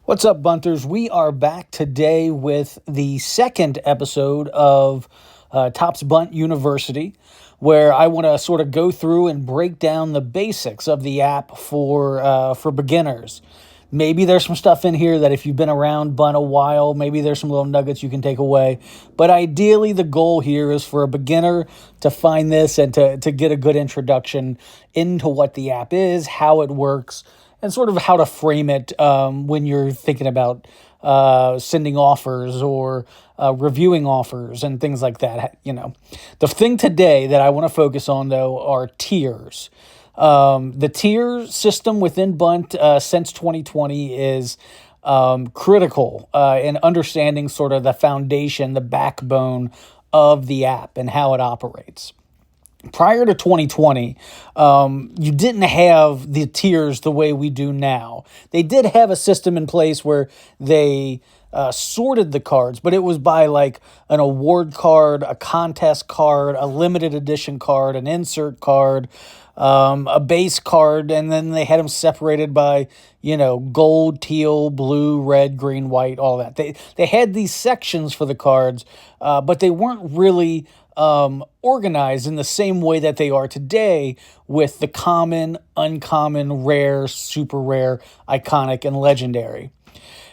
What's up, Bunters? We are back today with the second episode of Topps Bunt University, where I want to sort of go through and break down the basics of the app for beginners. Maybe there's some stuff in here that if you've been around Bunt a while, maybe there's some little nuggets you can take away. But ideally, the goal here is for a beginner to find this and to get a good introduction into what the app is, how it works, and sort of how to frame it when you're thinking about sending offers or reviewing offers and things like that. The thing today that I want to focus on, though, are tiers. The tier system within Bunt since 2020 is critical in understanding sort of the foundation, the backbone of the app and how it operates. Prior to 2020, you didn't have the tiers the way we do now. They did have a system in place where they sorted the cards, but it was by like an award card, a contest card, a limited edition card, an insert card, a base card, and then they had them separated by, gold, teal, blue, red, green, white, all that. They had these sections for the cards, but they weren't really organized in the same way that they are today with the common, uncommon, rare, super rare, iconic, and legendary.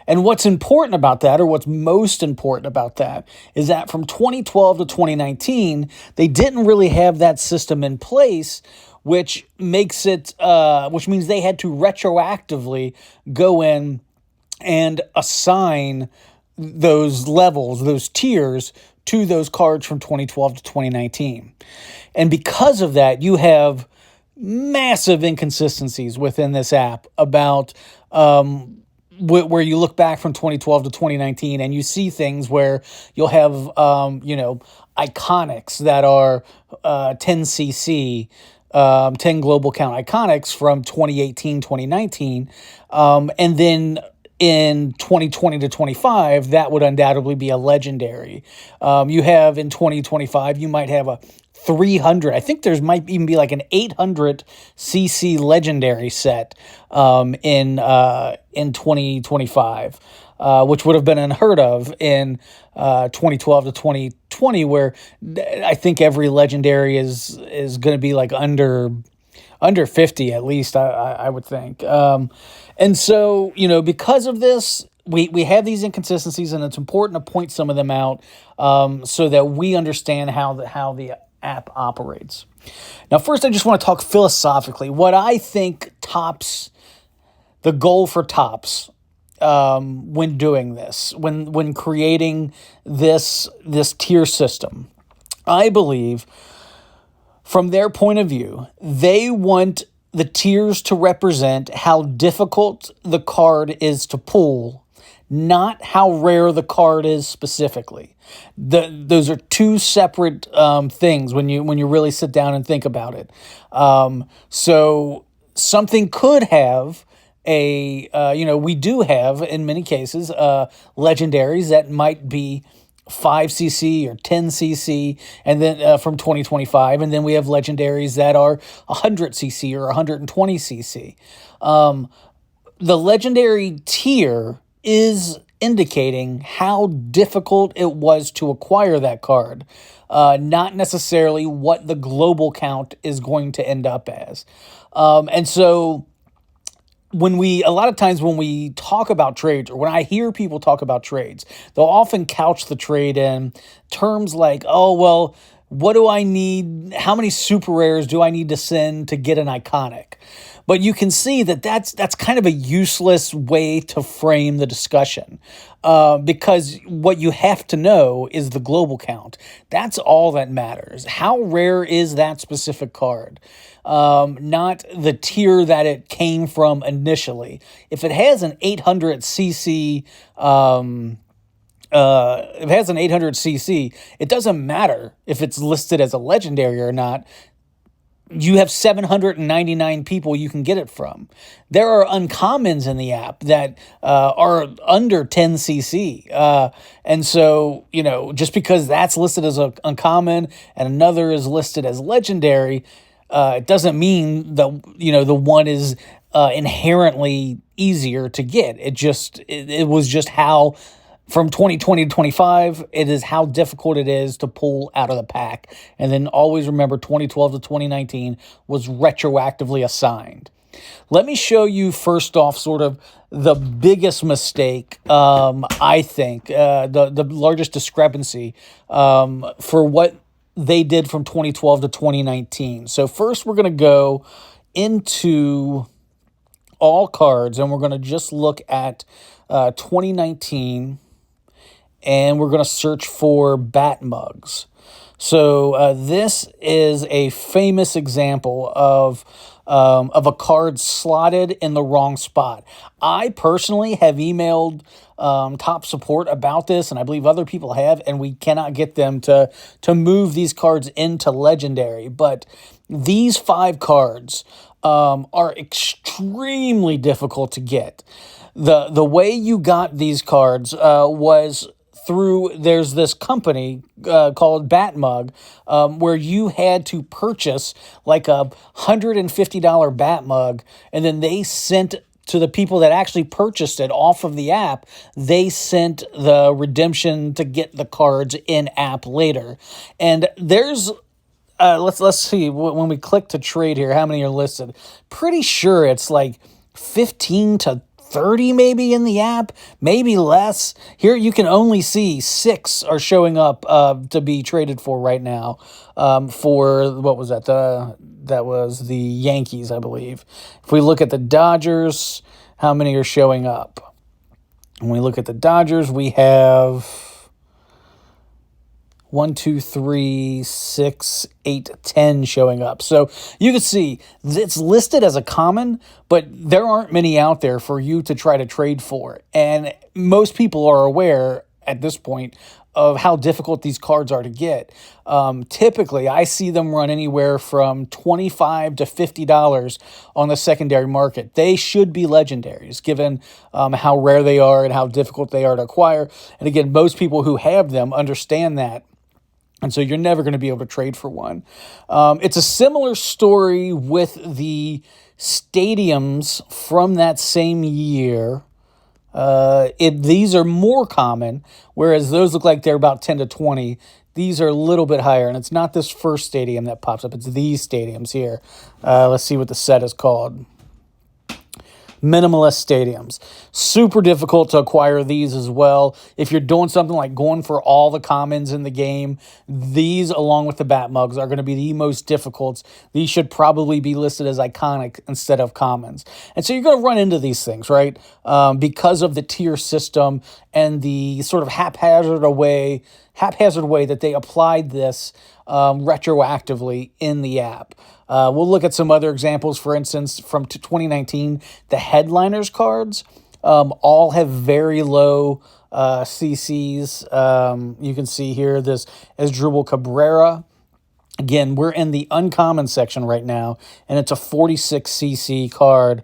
And what's important about that, or what's most important about that, is that from 2012 to 2019, they didn't really have that system in place, which makes it, which means they had to retroactively go in and assign those levels, those tiers, to those cards from 2012 to 2019. And because of that, you have massive inconsistencies within this app about where you look back from 2012 to 2019 and you see things where you'll have, iconics that are 10cc, 10 global count iconics from 2018, 2019. And then in 2020 to 25, that would undoubtedly be a legendary. You have in 2025, you might have a 300. I think there's might even be like an 800cc legendary set in 2025, which would have been unheard of in 2012 to 2020, where I think every legendary is going to be like under 50 at least, I would think. And so, because of this, we have these inconsistencies, and it's important to point some of them out so that we understand how the app operates. Now, first, I just want to talk philosophically. What I think the goal for Topps when doing this, when creating this tier system, I believe, from their point of view, they want the tiers to represent how difficult the card is to pull, not how rare the card is specifically. Those are two separate things when you really sit down and think about it. So something could have we do have in many cases legendaries that might be 5cc or 10cc, and then from 2025, and then we have legendaries that are 100cc or 120cc. The legendary tier is indicating how difficult it was to acquire that card, not necessarily what the global count is going to end up as. And so a lot of times when we talk about trades, or when I hear people talk about trades, they'll often couch the trade in terms like, oh, well, what do I need? How many super rares do I need to send to get an iconic? But you can see that's kind of a useless way to frame the discussion, because what you have to know is the global count. That's all that matters. How rare is that specific card? Not the tier that it came from initially. If it has an 800cc, it doesn't matter if it's listed as a legendary or not. You have 799 people you can get it from. There are uncommons in the app that are under 10cc. And so, just because that's listed as an uncommon and another is listed as legendary, It doesn't mean that, the one is inherently easier to get. It was just how, from 2020 to 25, it is how difficult it is to pull out of the pack. And then always remember 2012 to 2019 was retroactively assigned. Let me show you first off sort of the biggest mistake, I think, the largest discrepancy for what they did from 2012 to 2019. So first we're going to go into all cards and we're going to just look at 2019 and we're going to search for bat mugs. So this is a famous example of a card slotted in the wrong spot. I personally have emailed top support about this, and I believe other people have, and we cannot get them to move these cards into Legendary. But these 5 cards are extremely difficult to get. The way you got these cards was through, there's this company called Batmug, where you had to purchase like a $150 Batmug, and then they sent to the people that actually purchased it off of the app, they sent the redemption to get the cards in app later. And there's let's see, when we click to trade here, how many are listed. Pretty sure it's like 15 to 30 maybe in the app, maybe less. Here you can only see 6 are showing up to be traded for right now. For what was that? That was the Yankees, I believe. If we look at the Dodgers, how many are showing up? When we look at the Dodgers, we have 1, 2, 3, 6, 8, 10 showing up. So you can see it's listed as a common, but there aren't many out there for you to try to trade for. And most people are aware at this point of how difficult these cards are to get. Typically, I see them run anywhere from $25 to $50 on the secondary market. They should be legendaries, given how rare they are and how difficult they are to acquire. And again, most people who have them understand that. And so you're never going to be able to trade for one. It's a similar story with the stadiums from that same year. These are more common, whereas those look like they're about 10 to 20. These are a little bit higher, and it's not this first stadium that pops up. It's these stadiums here. Let's see what the set is called. Minimalist stadiums. Super difficult to acquire these as well. If you're doing something like going for all the commons in the game, these, along with the bat mugs, are going to be the most difficult. These should probably be listed as iconic instead of commons. And so you're going to run into these things, right? Because of the tier system and the sort of haphazard way that they applied this retroactively in the app. We'll look at some other examples. For instance, from 2019, the Headliners cards all have very low CCs. You can see here this Asdrubal Cabrera. Again, we're in the uncommon section right now, and it's a 46 CC card,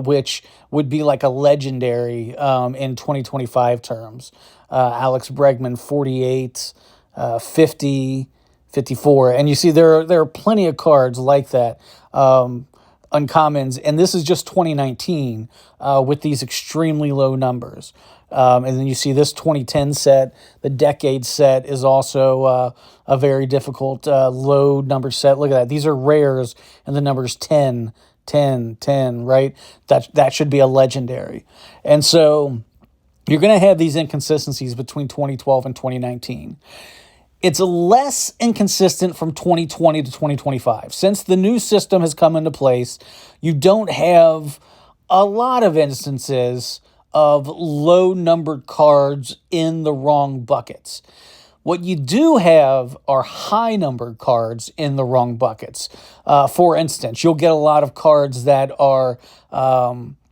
which would be like a legendary in 2025 terms. Alex Bregman, 48, 50, 54. And you see there are plenty of cards like that, uncommons, and this is just 2019 with these extremely low numbers. And then you see this 2010 set, the decade set is also a very difficult low number set. Look at that. These are rares, and the numbers 10, 10, 10, right? That should be a legendary. And so you're going to have these inconsistencies between 2012 and 2019. It's less inconsistent from 2020 to 2025. Since the new system has come into place, you don't have a lot of instances of low-numbered cards in the wrong buckets. What you do have are high-numbered cards in the wrong buckets. For instance, you'll get a lot of cards that are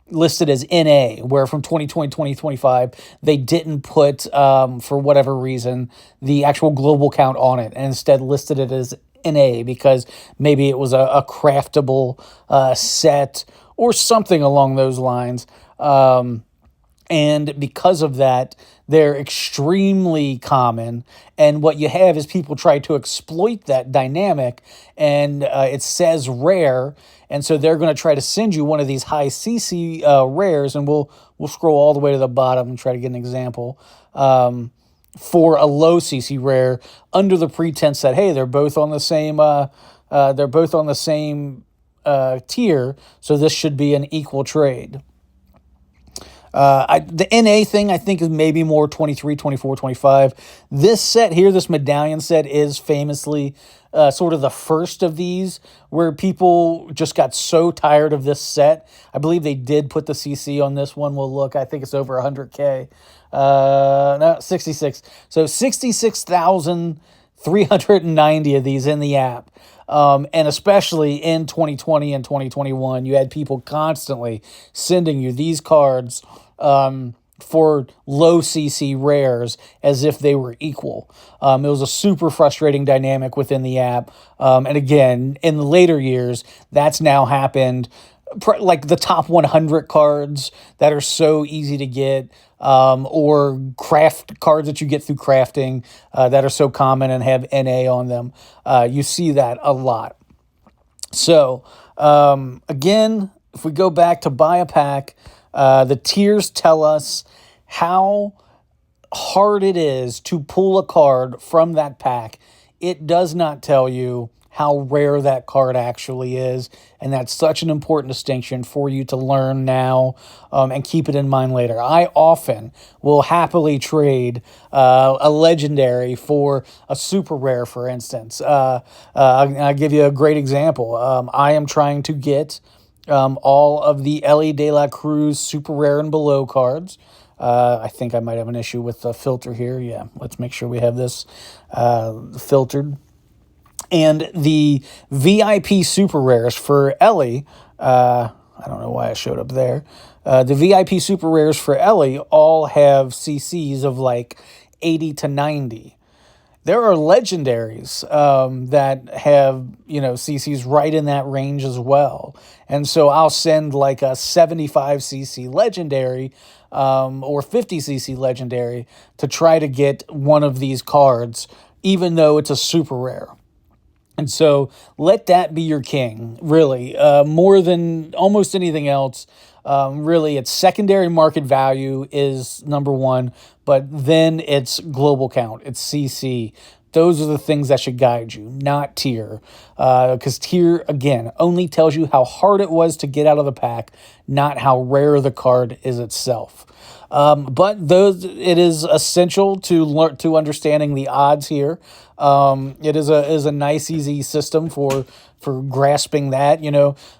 listed as NA, where from 2020 to 2025, they didn't put, for whatever reason, the actual global count on it, and instead listed it as NA because maybe it was a craftable set or something along those lines. And because of that, they're extremely common. And what you have is people try to exploit that dynamic, and it says rare. And so they're going to try to send you one of these high CC rares, and we'll scroll all the way to the bottom and try to get an example. For a low CC rare, under the pretense that, hey, they're both on the same tier, so this should be an equal trade. The NA thing, I think, is maybe more 23, 24, 25. This set here, this medallion set, is famously sort of the first of these where people just got so tired of this set. I believe they did put the CC on this one. We'll look. I think it's over 100K. No, 66. So 66,390 of these in the app. And especially in 2020 and 2021, you had people constantly sending you these cards for low CC rares as if they were equal. It was a super frustrating dynamic within the app. And again, in the later years, that's now happened. Like the top 100 cards that are so easy to get, or craft cards that you get through crafting that are so common and have NA on them. You see that a lot. So, again, if we go back to buy a pack, the tiers tell us how hard it is to pull a card from that pack. It does not tell you how rare that card actually is, and that's such an important distinction for you to learn now and keep it in mind later. I often will happily trade a legendary for a super rare, for instance. I'll give you a great example. I am trying to get all of the Ellie De La Cruz super rare and below cards. I think I might have an issue with the filter here. Yeah, let's make sure we have this filtered. And the VIP super rares for Ellie, I don't know why it showed up there. The VIP super rares for Ellie all have CCs of like 80 to 90. There are legendaries that have, CCs right in that range as well. And so I'll send like a 75 CC legendary or 50 CC legendary to try to get one of these cards, even though it's a super rare. And so let that be your king, really, more than almost anything else. Really, its secondary market value is number one, but then it's global count, it's CC. Those are the things that should guide you, not tier. Because tier, again, only tells you how hard it was to get out of the pack, not how rare the card is itself. But it is essential to understanding the odds here. It is a nice, easy system for grasping that.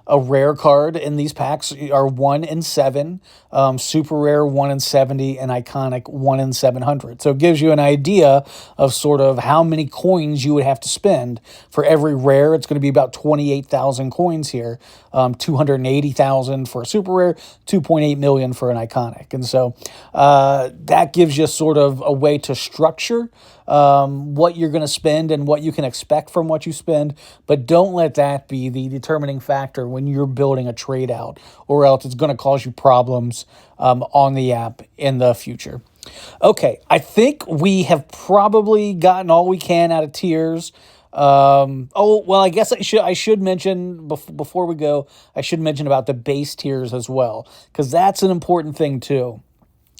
A rare card in these packs are 1 in 7, super rare 1 in 70, and iconic 1 in 700. So it gives you an idea of sort of how many coins you would have to spend for every rare. It's going to be about 28,000 coins here, 280,000 for a super rare, 2.8 million for an iconic. And so that gives you sort of a way to structure what you're going to spend and what you can expect from what you spend, but don't let that be the determining factor when you're building a trade out, or else it's going to cause you problems on the app in the future. Okay, I think we have probably gotten all we can out of tiers. I guess I should mention before we go, I should mention about the base tiers as well, because that's an important thing too.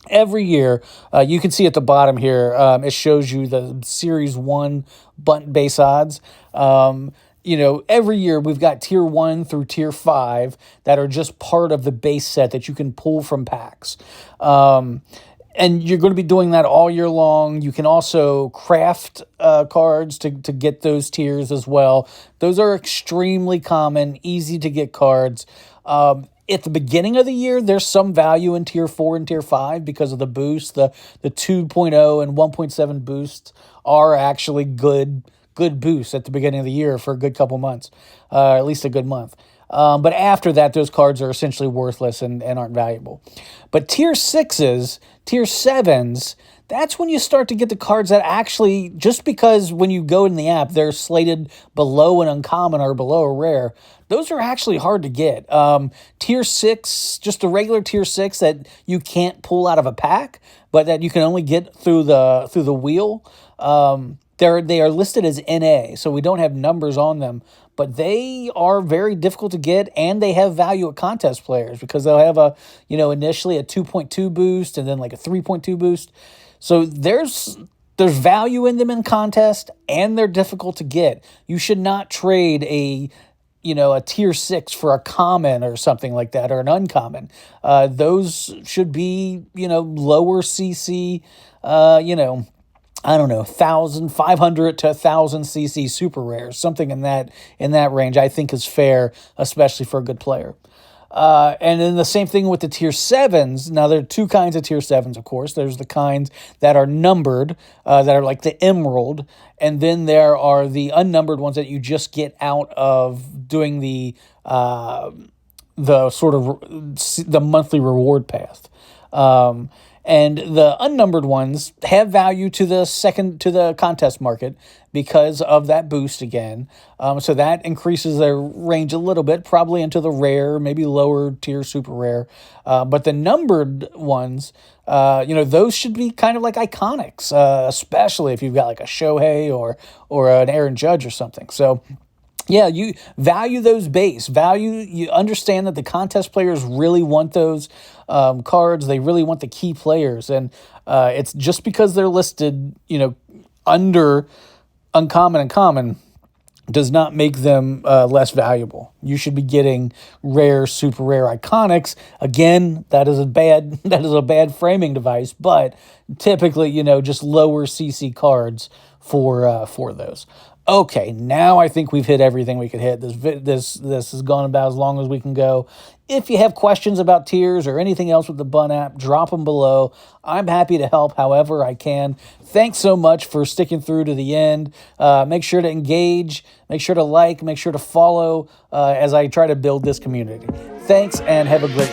Every year, you can see at the bottom here, it shows you the Series 1 Bunt base odds. Every year we've got Tier 1 through Tier 5 that are just part of the base set that you can pull from packs. And you're going to be doing that all year long. You can also craft cards to get those tiers as well. Those are extremely common, easy to get cards. At the beginning of the year, there's some value in Tier 4 and Tier 5 because of the boost. The 2.0 and 1.7 boosts are actually good boosts at the beginning of the year for a good couple months, at least a good month. But after that, those cards are essentially worthless and aren't valuable. But Tier 6s, Tier 7s, that's when you start to get the cards that actually, just because when you go in the app, they're slated below an uncommon or below a rare, those are actually hard to get. Tier 6, just a regular Tier 6 that you can't pull out of a pack, but that you can only get through the wheel. They are listed as NA, so we don't have numbers on them, but they are very difficult to get, and they have value at contest players because they'll have initially a 2.2 boost and then like a 3.2 boost. So there's value in them in contest, and they're difficult to get. You should not trade a Tier 6 for a common or something like that, or an uncommon. Those should be, lower CC, I don't know, 500 to 1,000 CC super rares, something in that range, I think is fair, especially for a good player. And then the same thing with the Tier 7s. Now, there are two kinds of Tier 7s, of course. There's the kinds that are numbered, that are like the Emerald, and then there are the unnumbered ones that you just get out of doing the sort of the monthly reward path. And the unnumbered ones have value to the contest market because of that boost again. So that increases their range a little bit, probably into the rare, maybe lower tier super rare. But the numbered ones, those should be kind of like iconics, especially if you've got like a Shohei or an Aaron Judge or something. So yeah, you value those base. You understand that the contest players really want those cards. They really want the key players. And it's just because they're listed, under uncommon and common does not make them less valuable. You should be getting rare, super rare iconics. Again, that is a bad framing device, but typically, just lower CC cards for those. Okay, now I think we've hit everything we could hit. This has gone about as long as we can go. If you have questions about tiers or anything else with the Bunt app, drop them below. I'm happy to help however I can. Thanks so much for sticking through to the end. Make sure to engage, make sure to like, make sure to follow as I try to build this community. Thanks, and have a great